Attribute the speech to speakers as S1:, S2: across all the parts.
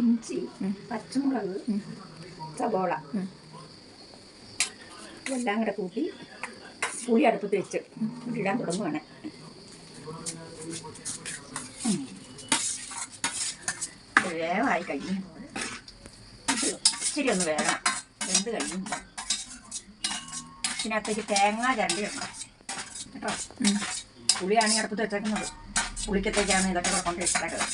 S1: ഇഞ്ചി, പച്ചമുളക്, സവോള എല്ലാം കൂടെ കൂട്ടി പുളി അടുപ്പത്ത് വെച്ച് ഇടാൻ തുടങ്ങുവാണ്. വേവായി കഴിയുമ്പോൾ ഇച്ചിരി ഒന്ന് വേണം. വെന്ത് കഴിയുമ്പോൾ ഇതിനകത്തേക്ക് തേങ്ങ ചരണ്ടി ഇടണം കേട്ടോ. പുളിയാണ് ഈ അടുപ്പത്ത് വെച്ചേക്കുന്നത്. പുളിക്കത്തേക്കാണ് ഇതൊക്കെ കൂടെ കൊണ്ട് ഇട്ടേക്കുന്നത്.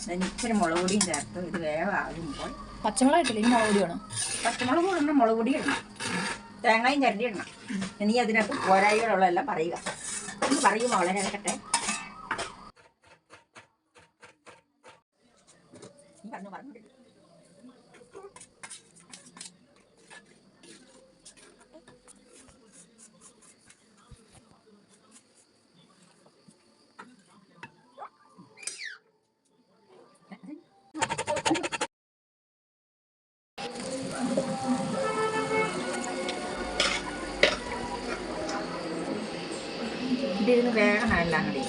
S1: അതിന് ഇച്ചിരി മുളക് പൊടിയും ചേർത്ത് ഇത് വേവാകുമ്പോൾ
S2: പച്ചമുളക് ഇട്ടില്ല, ഇനി മുളക് പൊടി വേണം.
S1: പച്ചമുളക് ഇടണം, മുളക് പൊടി ഇടണം, തേങ്ങയും ചരണ്ടി ഇടണം. ഇനി അതിനകത്ത് പോരായികളുള്ളതെല്ലാം പറയുക. ഒന്ന് പറയുമോ? വളരെ ഇടക്കട്ടെ. പറഞ്ഞു പറഞ്ഞു ഇതിരുന്ന് വേഗം എല്ലാം കൂടി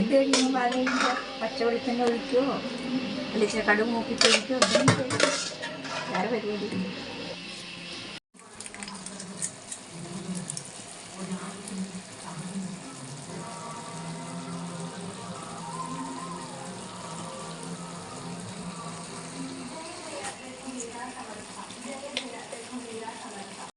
S1: എന്ത് കഴിയുമ്പോൾ അതിൻ്റെ പച്ച വെളിച്ചെണ്ണ ഒഴിക്കുമോ, അല്ലെങ്കിൽ കടുക് മൂപ്പിച്ചൊഴിക്കുമോ, വേറെ പരിപാടി.